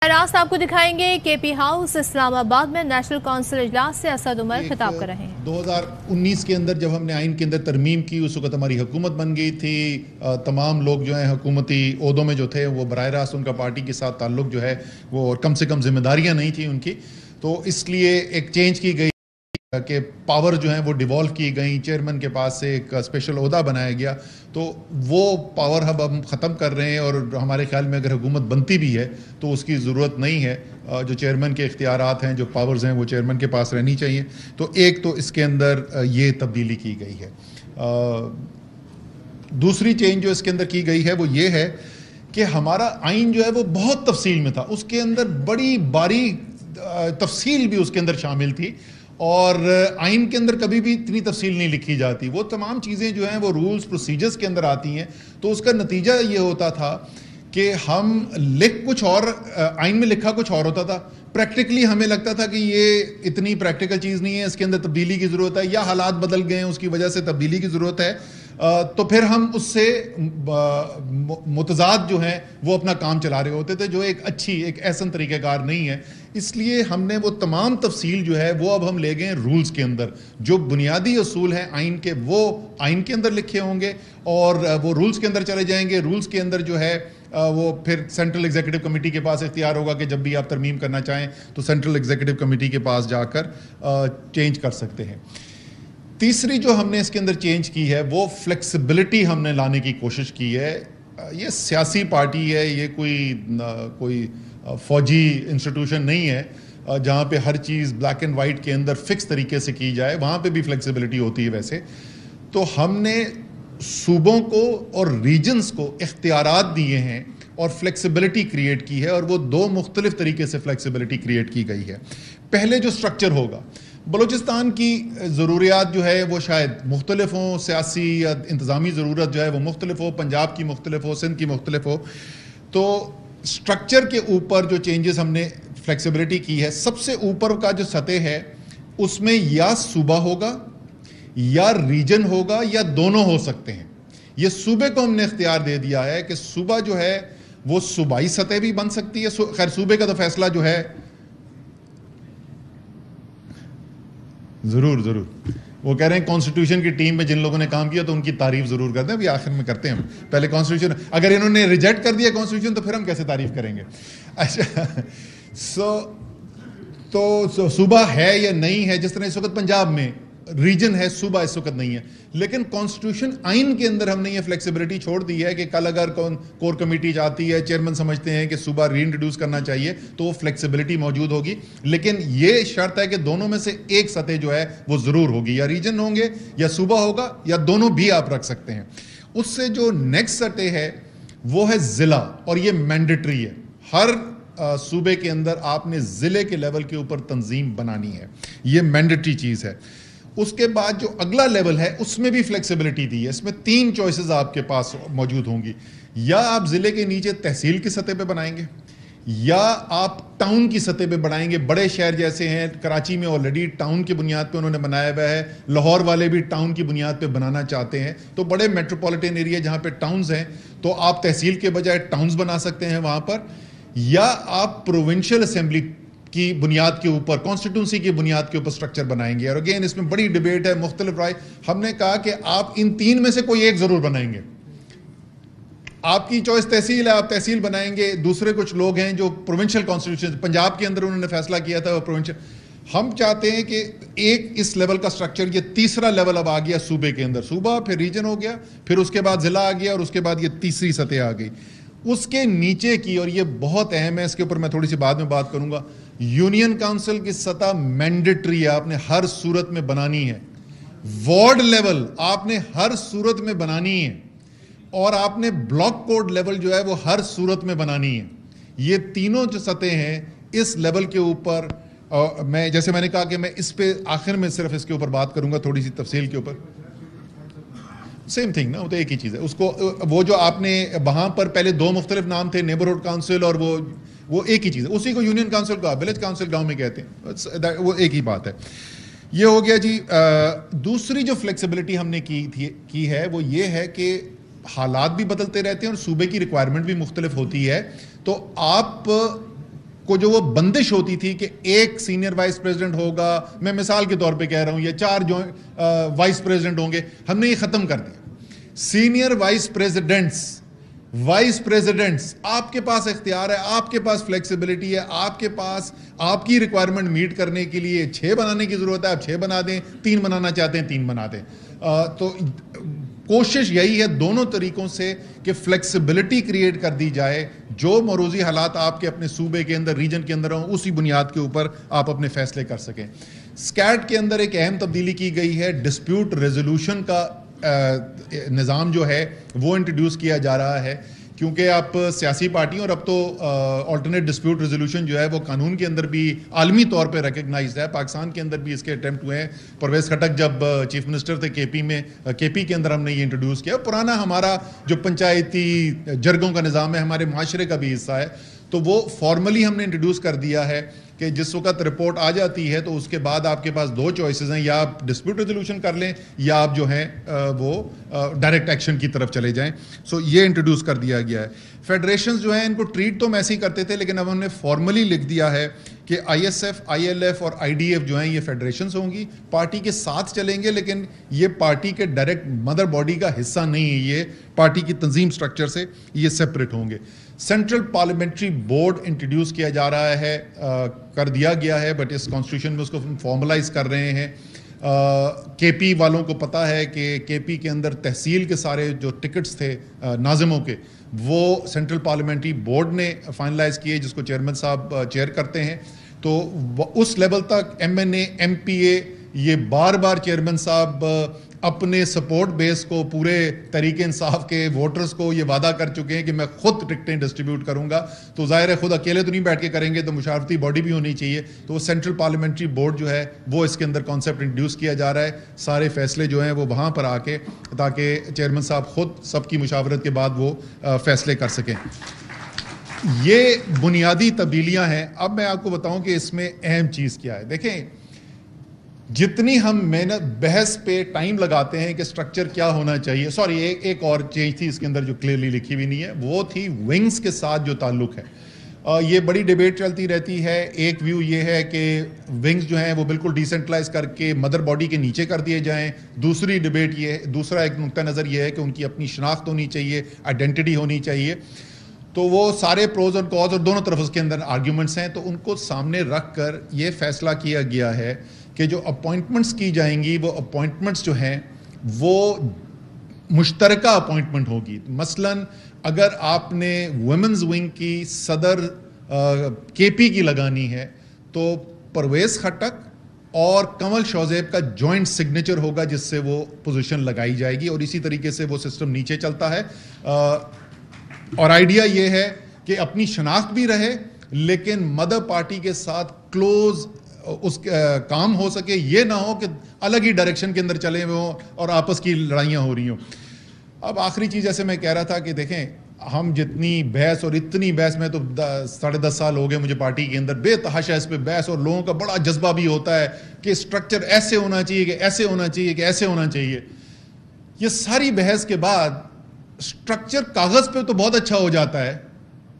راست آپ کو دکھائیں گے کے پی ہاؤس اسلام آباد میں نیشنل کونسل اجلاس سے اسد عمر خطاب کر رہے ہیں۔ 2019 کے اندر جب ہم نے آئین کے اندر ترمیم کی، اس وقت ہماری حکومت بن گئی تھی، تمام لوگ جو ہیں حکومتی عہدوں میں جو تھے وہ براہ راست ان کا پارٹی کے ساتھ تعلق جو ہے وہ کم سے کم ذمہ داریاں نہیں تھیں ان کی، تو اس لیے ایک چینج کی گئی کہ پاور جو ہیں وہ ڈیوالو کی گئیں، چیئرمین کے پاس سے ایک اسپیشل عہدہ بنایا گیا، تو وہ پاور اب ہم ختم کر رہے ہیں، اور ہمارے خیال میں اگر حکومت بنتی بھی ہے تو اس کی ضرورت نہیں ہے، جو چیئرمین کے اختیارات ہیں، جو پاورز ہیں، وہ چیئرمین کے پاس رہنی چاہیے۔ تو ایک تو اس کے اندر یہ تبدیلی کی گئی ہے۔ دوسری چینج جو اس کے اندر کی گئی ہے وہ یہ ہے کہ ہمارا آئین جو ہے وہ بہت تفصیل میں تھا، اس کے اندر بڑی باریک تفصیل بھی اس کے اندر شامل تھی، اور آئین کے اندر کبھی بھی اتنی تفصیل نہیں لکھی جاتی۔ وہ تمام چیزیں جو ہیں وہ رولز پروسیجرز کے اندر آتی ہیں، تو اس کا نتیجہ یہ ہوتا تھا کہ ہم لکھ کچھ اور، آئین میں لکھا کچھ اور ہوتا تھا، پریکٹیکلی ہمیں لگتا تھا کہ یہ اتنی پریکٹیکل چیز نہیں ہے، اس کے اندر تبدیلی کی ضرورت ہے، یا حالات بدل گئے ہیں اس کی وجہ سے تبدیلی کی ضرورت ہے، تو پھر ہم اس سے متضاد جو ہیں وہ اپنا کام چلا رہے ہوتے تھے، جو ایک احسن طریقہ کار نہیں ہے۔ اس لیے ہم نے وہ تمام تفصیل جو ہے وہ اب ہم لے گئے رولز کے اندر، جو بنیادی اصول ہیں آئین کے وہ آئین کے اندر لکھے ہوں گے، اور وہ رولز کے اندر چلے جائیں گے۔ رولز کے اندر جو ہے وہ پھر سینٹرل ایگزیکٹو کمیٹی کے پاس اختیار ہوگا کہ جب بھی آپ ترمیم کرنا چاہیں تو سینٹرل ایگزیکٹو کمیٹی کے پاس جا کر چینج کر سکتے ہیں۔ تیسری جو ہم نے اس کے اندر چینج کی ہے وہ فلیکسیبلٹی ہم نے لانے کی کوشش کی ہے۔ یہ سیاسی پارٹی ہے، یہ کوئی فوجی انسٹیٹیوشن نہیں ہے جہاں پہ ہر چیز بلیک اینڈ وائٹ کے اندر فکس طریقے سے کی جائے، وہاں پہ بھی فلیکسیبلٹی ہوتی ہے ویسے۔ تو ہم نے صوبوں کو اور ریجنز کو اختیارات دیے ہیں اور فلیکسیبلٹی کریٹ کی ہے، اور وہ دو مختلف طریقے سے فلیکسیبلٹی کریٹ کی گئی ہے۔ پہلے جو سٹرکچر ہوگا، بلوچستان کی ضروریات جو ہے وہ شاید مختلف ہوں، سیاسی یا انتظامی ضرورت جو ہے وہ مختلف ہو، پنجاب کی مختلف ہو، سندھ کی مختلف ہو، تو سٹرکچر کے اوپر جو چینجز ہم نے فلیکسیبلٹی کی ہے، سب سے اوپر کا جو سطح ہے اس میں یا صوبہ ہوگا یا ریجن ہوگا یا دونوں ہو سکتے ہیں۔ یہ صوبے کو ہم نے اختیار دے دیا ہے کہ صوبہ جو ہے وہ صوبائی سطح بھی بن سکتی ہے، خیر صوبے کا تو فیصلہ جو ہے ضرور وہ کہہ رہے ہیں کانسٹیٹیوشن کی ٹیم میں جن لوگوں نے کام کیا تو ان کی تعریف ضرور کرتے ہیں، ابھی آخر میں کرتے ہیں، پہلے کانسٹیٹیوشن، اگر انہوں نے ریجیکٹ کر دیا کانسٹیٹیوشن تو پھر ہم کیسے تعریف کریں گے؟ اچھا، تو صوبہ ہے یا نہیں ہے، جس طرح اس وقت پنجاب میں ریجن ہے، صوبہ اس وقت نہیں ہے، لیکن کانسٹیٹیوشن آئین کے اندر ہم نے یہ فلیکسیبلٹی چھوڑ دی ہے کہ کل اگر کور کمیٹی چاہتی ہے، چیئرمین سمجھتے ہیں کہ صوبہ ری انٹروڈیوس کرنا چاہیے تو وہ فلیکسیبلٹی موجود ہوگی، لیکن یہ شرط ہے کہ دونوں میں سے ایک سطح جو ہے وہ ضرور ہوگی، یا ریجن ہوں گے یا صوبہ ہوگا، یا دونوں بھی آپ رکھ سکتے ہیں۔ اس سے جو نیکسٹ سطح ہے وہ ہے ضلع، اور یہ مینڈیٹری ہے، ہر صوبے کے اندر آپ نے ضلع کے لیول کے اوپر تنظیم بنانی ہے، یہ مینڈیٹری چیز ہے۔ اس کے بعد جو اگلا لیول ہے اس میں بھی فلیکسیبلٹی دی ہے، اس میں 3 چوائسز آپ کے پاس موجود ہوں گی، یا آپ ضلع کے نیچے تحصیل کی سطح پہ بنائیں گے، یا آپ ٹاؤن کی سطح پہ بنائیں گے۔ بڑے شہر جیسے ہیں، کراچی میں آلریڈی ٹاؤن کی بنیاد پہ انہوں نے بنایا ہوا ہے، لاہور والے بھی ٹاؤن کی بنیاد پہ بنانا چاہتے ہیں، تو بڑے میٹروپولیٹن ایریا جہاں پہ ٹاؤنز ہیں تو آپ تحصیل کے بجائے ٹاؤنز بنا سکتے ہیں وہاں پر، یا آپ پروونشل اسمبلی کی بنیاد کے اوپر، کانسٹیٹیونسی کی بنیاد کے اوپر سٹرکچر بنائیں گے۔ اور اگین اس میں بڑی ڈیبیٹ ہے، مختلف رائے، ہم نے کہا کہ آپ ان 3 میں سے کوئی ایک ضرور بنائیں گے۔ آپ کی چوائس تحصیل ہے، آپ تحصیل بنائیں گے، دوسرے کچھ لوگ ہیں جو پروونشل کانسٹیٹیوشن، پنجاب کے اندر انہوں نے فیصلہ کیا تھا وہ پروونشل، ہم چاہتے ہیں کہ ایک اس لیول کا سٹرکچر، یہ تیسرا لیول اب آ گیا صوبے کے اندر، صوبہ پھر ریجن ہو گیا، پھر اس کے بعد ضلع آ گیا، اور اس کے بعد یہ تیسری سطح آ گئی۔ اس کے نیچے کی، اور یہ بہت اہم ہے، اس کے اوپر میں تھوڑی سی بعد میں بات کروں گا، یونین کاؤنسل کی سطح مینڈیٹری ہے، آپ نے ہر صورت میں بنانی ہے۔ وارڈ لیول آپ نے ہر صورت میں بنانی ہے، اور آپ نے بلاک کوڈ لیول جو ہے وہ ہر صورت میں بنانی ہے۔ یہ تینوں جو سطح ہیں اس لیول کے اوپر، جیسے میں نے کہا کہ میں اس پہ آخر میں صرف اس کے اوپر بات کروں گا تھوڑی سی تفصیل کے اوپر۔ سیم تھنگ نا، وہ تو ایک ہی چیز ہے۔ اس کو وہ جو آپ نے وہاں پر پہلے 2 مختلف نام تھے، نیبرہڈ کاؤنسل، اور وہ ایک ہی چیز ہے، اسی کو یونین کاؤنسل کا ولیج کاؤنسل گاؤں میں کہتے ہیں، وہ ایک ہی بات ہے۔ یہ ہو گیا جی۔ دوسری جو فلیکسیبلٹی ہم نے کی ہے وہ یہ ہے کہ حالات بھی بدلتے رہتے ہیں اور صوبے کی ریکوائرمنٹ بھی مختلف ہوتی ہے، تو آپ کو جو وہ بندش ہوتی تھی کہ ایک سینئر وائس پریزیڈنٹ ہوگا, میں مثال کے طور پہ کہہ رہا ہوں, یا 4 وائس پریزیڈنٹ ہوں گے, ہم نے یہ ختم کر دیا. سینئر وائس پریزیڈنٹس آپ کے پاس اختیار ہے, آپ کے پاس فلیکسیبلٹی ہے, آپ کے پاس آپ کی ریکوائرمنٹ میٹ کرنے کے لیے 6 بنانے کی ضرورت ہے, آپ 6 بنا دیں, 3 بنانا چاہتے ہیں 3 بنا دیں. تو کوشش یہی ہے دونوں طریقوں سے کہ فلیکسیبلٹی کریٹ کر دی جائے, جو موروثی حالات آپ کے اپنے صوبے کے اندر, ریجن کے اندر ہوں, اسی بنیاد کے اوپر آپ اپنے فیصلے کر سکیں. اسکیٹ کے اندر ایک اہم تبدیلی کی گئی ہے, ڈسپیوٹ ریزولوشن کا نظام جو ہے وہ انٹروڈیوس کیا جا رہا ہے, کیونکہ آپ سیاسی پارٹیوں, اور اب تو آلٹرنیٹ ڈسپیوٹ ریزولوشن جو ہے وہ قانون کے اندر بھی عالمی طور پہ ریکگنائزڈ ہے. پاکستان کے اندر بھی اس کے اٹیمپٹ ہوئے ہیں. پرویز خٹک جب چیف منسٹر تھے کے پی کے اندر ہم نے یہ انٹروڈیوس کیا. پرانا ہمارا جو پنچایتی جرگوں کا نظام ہے ہمارے معاشرے کا بھی حصہ ہے, تو وہ فارملی ہم نے انٹروڈیوس کر دیا ہے کہ جس وقت رپورٹ آ جاتی ہے تو اس کے بعد آپ کے پاس 2 چوائسیز ہیں, یا آپ ڈسپیوٹ ریزولوشن کر لیں یا آپ جو ہیں وہ ڈائریکٹ ایکشن کی طرف چلے جائیں. سو یہ انٹروڈیوس کر دیا گیا ہے. فیڈریشنز جو ہیں ان کو ٹریٹ تو ایسے ہی کرتے تھے, لیکن اب ہم نے فارملی لکھ دیا ہے کہ ISF, ILF اور IDF جو ہیں یہ فیڈریشنز ہوں گی, پارٹی کے ساتھ چلیں گے, لیکن یہ پارٹی کے ڈائریکٹ مدر باڈی کا حصہ نہیں ہے, یہ پارٹی کی تنظیم سٹرکچر سے یہ سیپریٹ ہوں گے. سینٹرل پارلیمنٹری بورڈ انٹروڈیوس کیا جا رہا ہے, کر دیا گیا ہے, بٹ اس کانسٹیٹیوشن میں اس کو فارملائز کر رہے ہیں. کے پی والوں کو پتہ ہے کہ کے پی کے اندر تحصیل کے سارے جو ٹکٹس تھے ناظموں کے, وہ سینٹرل پارلیمنٹری بورڈ نے فائنلائز کیے, جس کو چیئرمین صاحب چیئر کرتے ہیں. تو اس لیول تک MNA, MPA یہ بار بار چیئرمین صاحب اپنے سپورٹ بیس کو, پورے تحریک انصاف کے ووٹرز کو یہ وعدہ کر چکے ہیں کہ میں خود ٹکٹیں ڈسٹریبیوٹ کروں گا. تو ظاہر ہے خود اکیلے تو نہیں بیٹھ کے کریں گے, تو مشاورتی باڈی بھی ہونی چاہیے. تو وہ سینٹرل پارلیمنٹری بورڈ جو ہے وہ اس کے اندر کانسیپٹ انٹروڈیوس کیا جا رہا ہے, سارے فیصلے جو ہیں وہ وہاں پر آ کے, تاکہ چیئرمین صاحب خود سب کی مشاورت کے بعد وہ فیصلے کر سکیں. یہ بنیادی تبدیلیاں ہیں. اب میں آپ کو بتاؤں کہ اس میں اہم چیز کیا ہے. دیکھیں, جتنی ہم محنت بحث پہ ٹائم لگاتے ہیں کہ سٹرکچر کیا ہونا چاہیے, سوری ایک اور چینج تھی اس کے اندر جو کلیئرلی لکھی ہوئی نہیں ہے, وہ تھی ونگز کے ساتھ جو تعلق ہے. یہ بڑی ڈیبیٹ چلتی رہتی ہے. ایک ویو یہ ہے کہ ونگز جو ہیں وہ بالکل ڈیسنٹرلائز کر کے مدر باڈی کے نیچے کر دیے جائیں. دوسری ڈیبیٹ یہ, دوسرا ایک نقطہ نظر یہ ہے کہ ان کی اپنی شناخت ہونی چاہیے, آئیڈینٹی ہونی چاہیے. تو وہ سارے پروز اور کاز اور دونوں طرف اس کے اندر آرگیومنٹس ہیں, تو ان کو سامنے رکھ کر یہ فیصلہ کیا گیا ہے کہ جو اپوائنٹمنٹس کی جائیں گی وہ اپوائنٹمنٹس جو ہیں وہ مشترکہ اپوائنٹمنٹ ہوگی. مثلاً اگر آپ نے ویمنز ونگ کی صدر کے پی کی لگانی ہے تو پرویز خٹک اور کنول شوزیب کا جوائنٹ سگنیچر ہوگا جس سے وہ پوزیشن لگائی جائے گی, اور اسی طریقے سے وہ سسٹم نیچے چلتا ہے. اور آئیڈیا یہ ہے کہ اپنی شناخت بھی رہے, لیکن مدر پارٹی کے ساتھ کلوز اس کام ہو سکے, یہ نہ ہو کہ الگ ہی ڈائریکشن کے اندر چلے ہوئے ہوں اور آپس کی لڑائیاں ہو رہی ہوں. اب آخری چیز جیسے میں کہہ رہا تھا کہ دیکھیں, ہم جتنی بحث, اور اتنی بحث, میں تو 10.5 سال ہو گئے مجھے پارٹی کے اندر, بے تحاشا اس پہ بحث, اور لوگوں کا بڑا جذبہ بھی ہوتا ہے کہ اسٹرکچر ایسے ہونا چاہیے, کہ ایسے ہونا چاہیے, کہ ایسے ہونا چاہیے. یہ ساری بحث کے بعد اسٹرکچر کاغذ پہ تو بہت اچھا ہو جاتا ہے,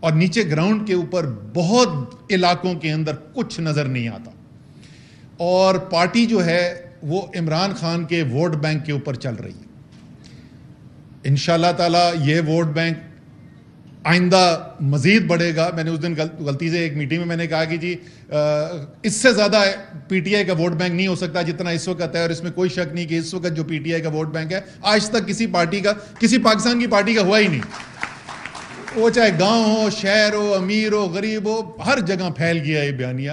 اور نیچے گراؤنڈ کے اوپر بہت علاقوں کے اندر کچھ نظر نہیں آتا. اور پارٹی جو ہے وہ عمران خان کے ووٹ بینک کے اوپر چل رہی ہے. انشاءاللہ تعالی یہ ووٹ بینک آئندہ مزید بڑھے گا. میں نے اس دن غلطی سے ایک میٹنگ میں میں نے کہا کہ جی اس سے زیادہ پی ٹی آئی کا ووٹ بینک نہیں ہو سکتا جتنا اس وقت ہے, اور اس میں کوئی شک نہیں کہ اس وقت جو پی ٹی آئی کا ووٹ بینک ہے آج تک کسی پارٹی کا, کسی پاکستان کی پارٹی کا ہوا ہی نہیں. وہ چاہے گاؤں ہو, شہر ہو, امیر ہو, غریب ہو, ہر جگہ پھیل گیا یہ بیانیہ.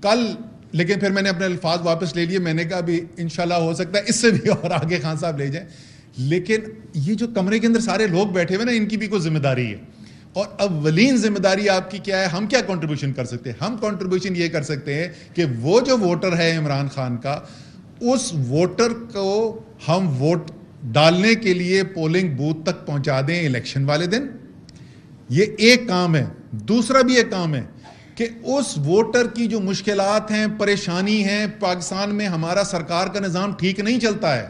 کل لیکن پھر میں نے اپنے الفاظ واپس لے لیے, میں نے کہا بھی انشاءاللہ ہو سکتا ہے اس سے بھی اور آگے خان صاحب لے جائیں. لیکن یہ جو کمرے کے اندر سارے لوگ بیٹھے ہوئے نا, ان کی بھی کوئی ذمہ داری ہے, اور اولین ذمہ داری آپ کی کیا ہے, ہم کیا کنٹریبیوشن کر سکتے ہیں. ہم کنٹریبیوشن یہ کر سکتے ہیں کہ وہ جو ووٹر ہے عمران خان کا, اس ووٹر کو ہم ووٹ ڈالنے کے لیے پولنگ بوتھ تک پہنچا دیں الیکشن والے دن. یہ ایک کام ہے. دوسرا بھی ایک کام ہے کہ اس ووٹر کی جو مشکلات ہیں, پریشانی ہیں, پاکستان میں ہمارا سرکار کا نظام ٹھیک نہیں چلتا ہے,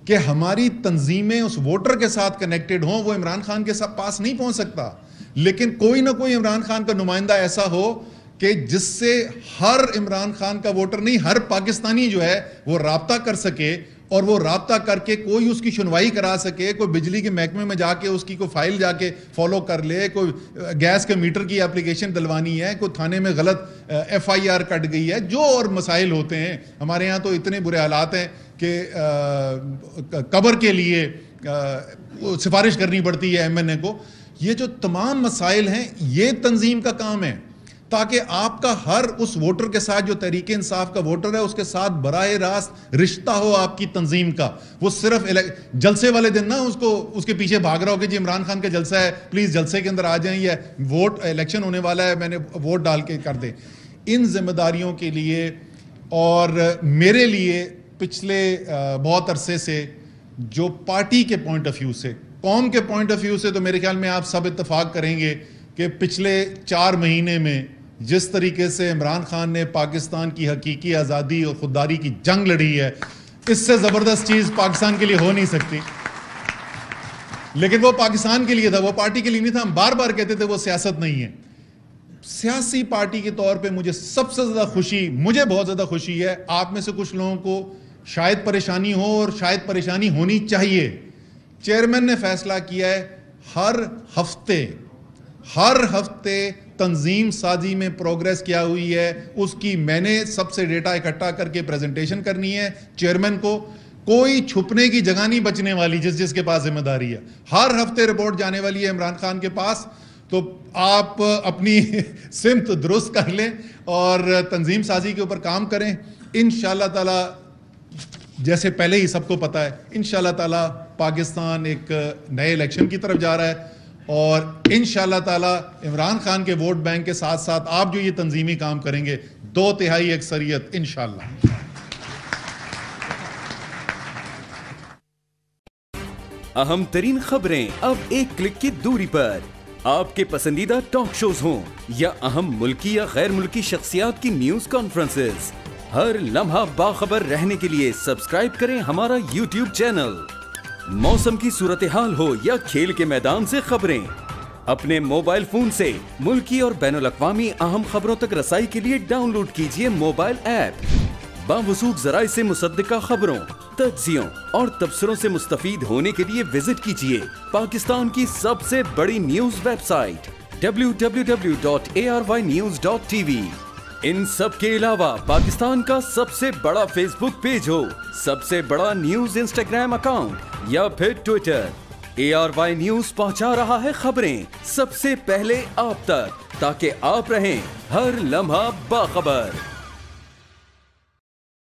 کہ ہماری تنظیمیں اس ووٹر کے ساتھ کنیکٹڈ ہوں, وہ عمران خان کے پاس نہیں پہنچ سکتا. لیکن کوئی نہ کوئی عمران خان کا نمائندہ ایسا ہو کہ جس سے ہر عمران خان کا ووٹر نہیں، ہر پاکستانی جو ہے وہ رابطہ کر سکے، اور وہ رابطہ کر کے کوئی اس کی سنوائی کرا سکے، کوئی بجلی کے محکمے میں جا کے اس کی کوئی فائل جا کے فالو کر لے، کوئی گیس کے میٹر کی اپلیکیشن دلوانی ہے، کوئی تھانے میں غلط FIR کٹ گئی ہے، جو اور مسائل ہوتے ہیں. ہمارے یہاں تو اتنے برے حالات ہیں کہ قبر کے لیے سفارش کرنی پڑتی ہے MNA کو. یہ جو تمام مسائل ہیں یہ تنظیم کا کام ہے، تاکہ آپ کا ہر اس ووٹر کے ساتھ جو تحریک انصاف کا ووٹر ہے اس کے ساتھ براہ راست رشتہ ہو آپ کی تنظیم کا. وہ صرف جلسے والے دن نا اس کے پیچھے بھاگ رہا ہو کہ جی عمران خان کا جلسہ ہے، پلیز جلسے کے اندر آ جائیں، یا ووٹ الیکشن ہونے والا ہے، میں نے ووٹ ڈال کے کر دیں. ان ذمہ داریوں کے لیے اور میرے لیے پچھلے بہت عرصے سے جو پارٹی کے پوائنٹ آف ویو سے، قوم کے پوائنٹ آف ویو سے، تو میرے خیال میں آپ سب اتفاق کریں گے کہ پچھلے 4 مہینے میں جس طریقے سے عمران خان نے پاکستان کی حقیقی آزادی اور خودداری کی جنگ لڑی ہے، اس سے زبردست چیز پاکستان کے لیے ہو نہیں سکتی. لیکن وہ پاکستان کے لیے تھا، وہ پارٹی کے لیے نہیں تھا. ہم بار بار کہتے تھے وہ سیاست نہیں ہے. سیاسی پارٹی کے طور پہ مجھے سب سے زیادہ خوشی، مجھے بہت زیادہ خوشی ہے، آپ میں سے کچھ لوگوں کو شاید پریشانی ہو اور شاید پریشانی ہونی چاہیے. چیئرمین نے فیصلہ کیا ہے ہر ہفتے تنظیم سازی میں پروگریس کیا ہوئی ہے اس کی میں نے سب سے ڈیٹا اکٹھا کر کے پریزنٹیشن کرنی ہے چیئرمین کو. کوئی چھپنے کی جگہ نہیں بچنے والی، جس کے پاس ذمہ داری ہے. ہر ہفتے رپورٹ جانے والی ہے عمران خان کے پاس. تو آپ اپنی سمت درست کر لیں اور تنظیم سازی کے اوپر کام کریں. انشاءاللہ تعالی، جیسے پہلے ہی سب کو پتہ ہے، انشاءاللہ تعالی پاکستان ایک نئے الیکشن کی طرف جا رہا ہے، اور انشاءاللہ تعالی عمران خان کے ووٹ بینک کے ساتھ ساتھ آپ جو یہ تنظیمی کام کریں گے 2/3 اکثریت انشاءاللہ. اہم ترین خبریں اب ایک کلک کی دوری پر. آپ کے پسندیدہ ٹاک شوز ہوں یا اہم ملکی یا غیر ملکی شخصیات کی نیوز کانفرنسز، ہر لمحہ باخبر رہنے کے لیے سبسکرائب کریں ہمارا YouTube چینل. موسم کی صورتحال ہو یا کھیل کے میدان سے خبریں، اپنے موبائل فون سے ملکی اور بین الاقوامی اہم خبروں تک رسائی کے لیے ڈاؤن لوڈ کیجیے موبائل ایپ. باوثوق ذرائع سے مصدقہ خبروں، تجزیوں اور تبصروں سے مستفید ہونے کے لیے وزٹ کیجیے پاکستان کی سب سے بڑی نیوز ویب سائٹ www.arYnews.tv. ان سب کے علاوہ پاکستان کا سب سے بڑا فیس بک پیج ہو، سب سے بڑا نیوز انسٹاگرام اکاؤنٹ یا پھر ٹویٹر، ARY نیوز پہنچا رہا ہے خبریں سب سے پہلے آپ تک، تاکہ آپ رہیں ہر لمحہ باخبر.